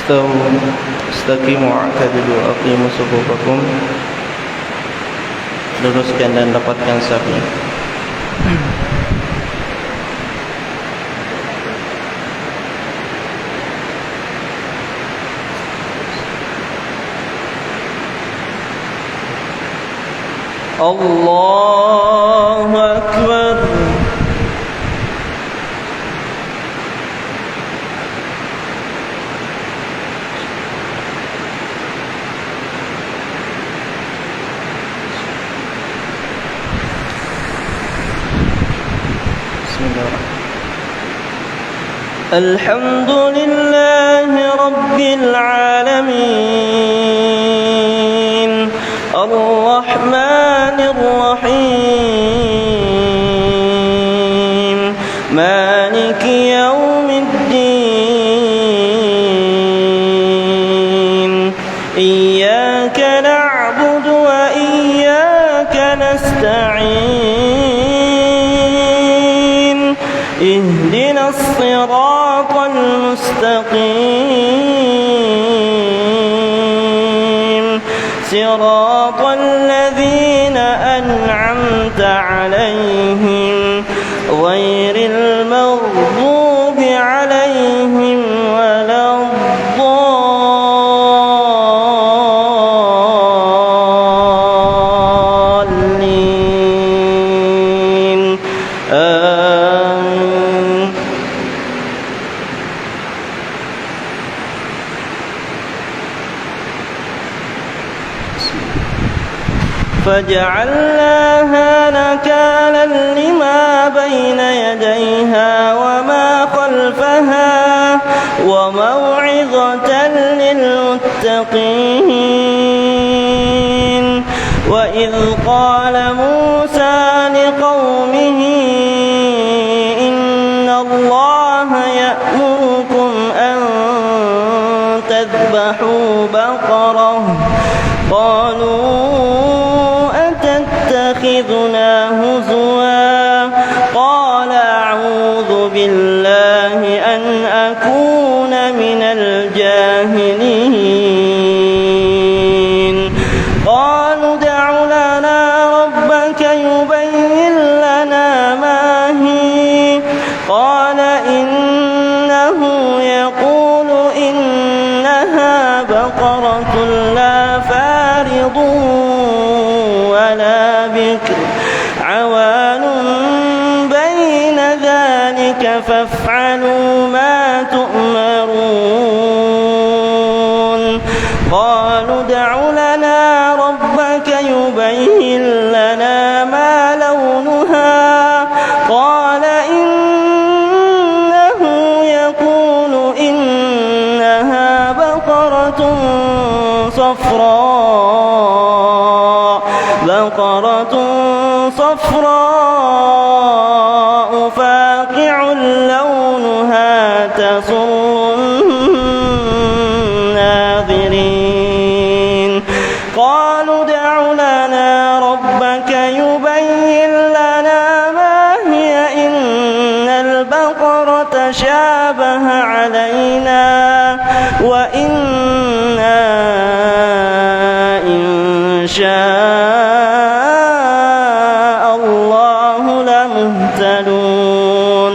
Istaqimu wa'tadilu aqimu sufufakum. Luruskan dan rapatkan safnya. Allahu Akbar. Alhamdulillahi Rabbil Alamin, Ar-Rahmanir Rahim, Maliki Yawmiddin. Iyyaka na'budu wa iyyaka nasta'in. Ihdinas siratal mustaqim, siratal ladzina an'amta 'alaihim ghairil maghdubi 'alaihim waladdallin. فجعلناها نكالا لما بين يديها وما خلفها وموعظة للمتقين. وإذ قال موسى لقومه إن الله يأمركم أن تذبحوا بقرة. قالوا أتتخذنا هزوا؟ قال أعوذ بالله أن أكون من الجاهلين. قالوا ادع لنا ربك يبين لنا ما هي. قال إنه يقول إنها بقرة لا فارض ولا بكر عوان بين ذلك فافعلوا ما تؤمرون. قالوا ادع لنا ربك يبين لنا ما لونها. قال إنه يقول إنها بقرة صفراء فاقع لونها تسر الناظرين. قالوا ادع لنا ربك يبين لنا ما هي إن البقرة شابه علينا وإنا إن شاء الله لمهتدون.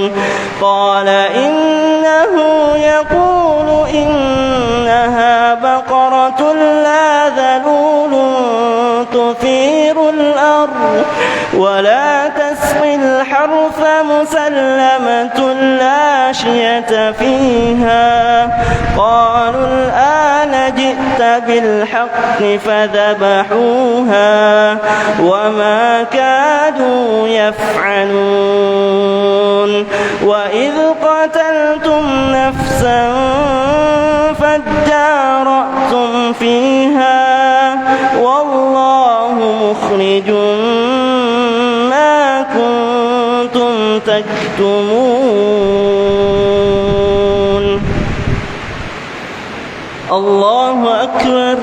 قال إنه يقول إنها بقرة لا ذلول تثير الأرض ولا تسقي الحرث مسلمة لا شية فيها. قالوا الآن جئت بالحق فذبحوها وما كادوا يفعلون. وإذ قتلتم نفسا فادارأتم فيها والله مخرج ما كنتم تكتمون. الله أكبر.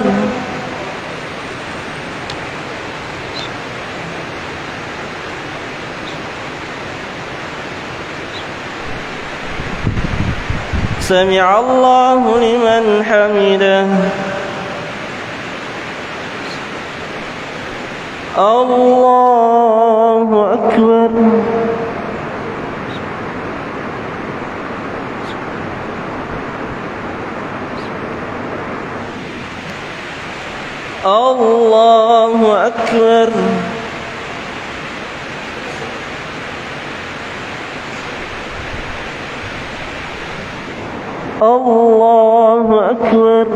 سمع الله لمن حمده. الله أكبر. الله أكبر. الله أكبر.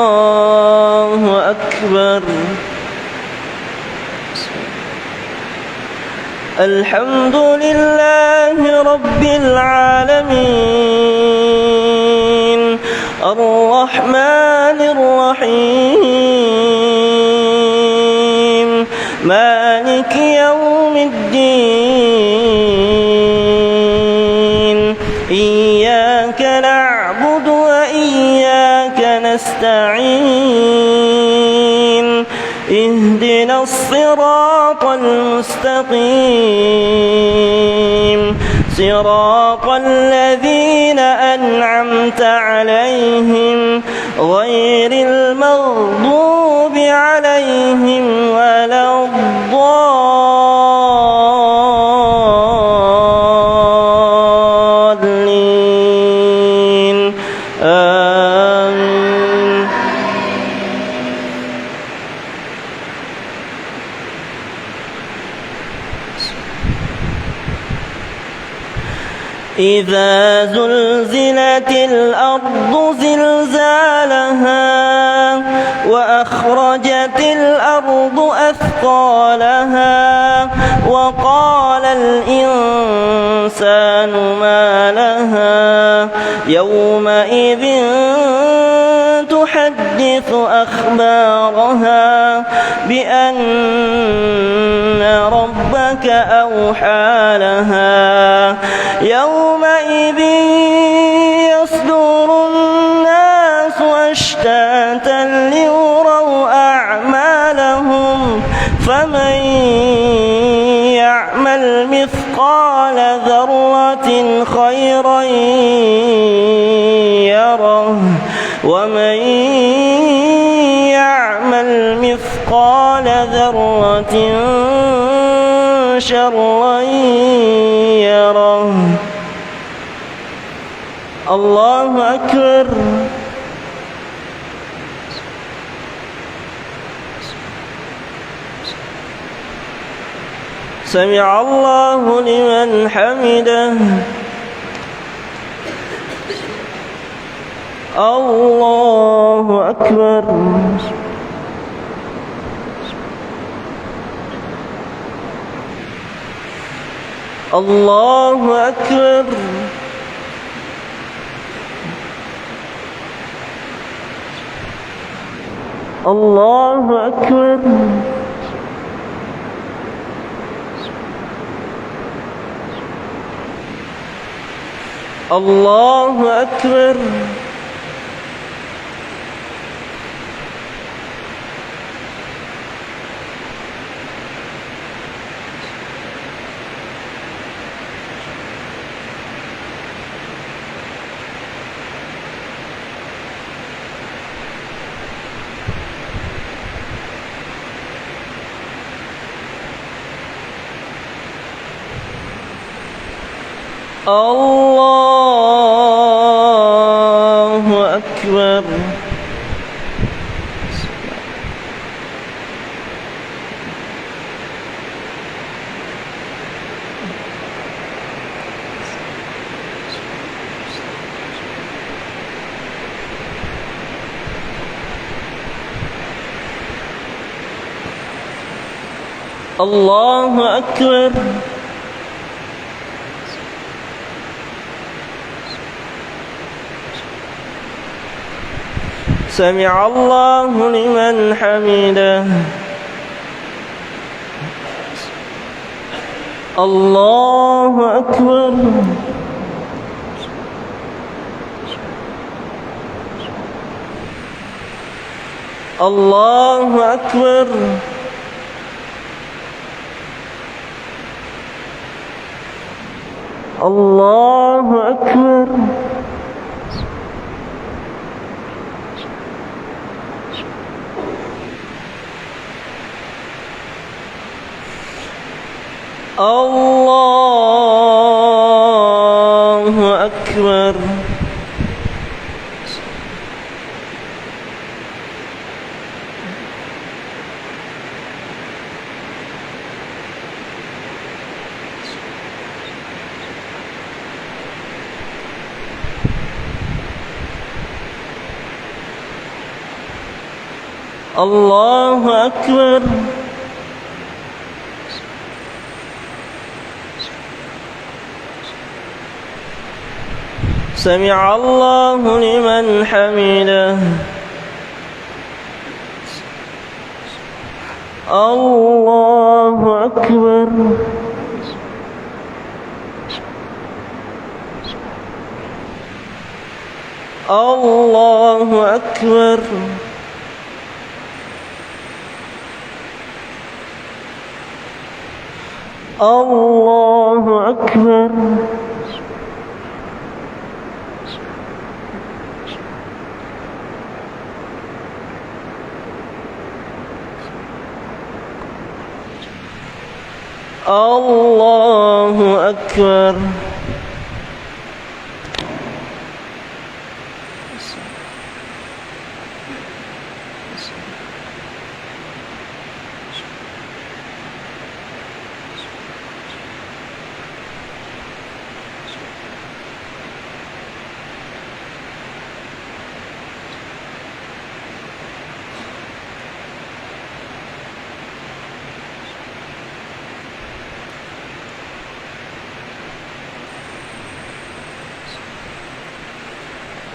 الله أكبر. الحمد لله رب العالمين الرحمن الرحيم مالك يوم الدين إياك نعبد وإياك نستعين اهدنا الصراط المستقيم صراط الذين أنعمت عليهم غير المغضوب عليهم ولا الضالين آمين. إذا زلزلت الأرض زلزالها وأخرجت الأرض أثقالها وقال الإنسان ما لها يومئذ تحدث أخبارها بأن ربك أوحى لها يومئذ يصدر الناس أشتاتا ليروا أعمالهم فمن يعمل مثقال ذرة خيرا يره ومن يعمل مثقال ذرة شرا يره. الله أكبر. سمع الله لمن حمده. الله أكبر. الله أكبر. الله أكبر. الله أكبر. الله أكبر. الله أكبر. سمع الله لمن حمده. الله أكبر. الله أكبر. الله أكبر. الله أكبر. الله أكبر. سمع الله لمن حمده. الله أكبر. الله أكبر. الله أكبر. الله أكبر.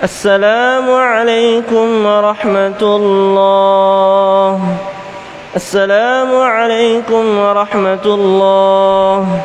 السلام عليكم ورحمة الله. السلام عليكم ورحمة الله.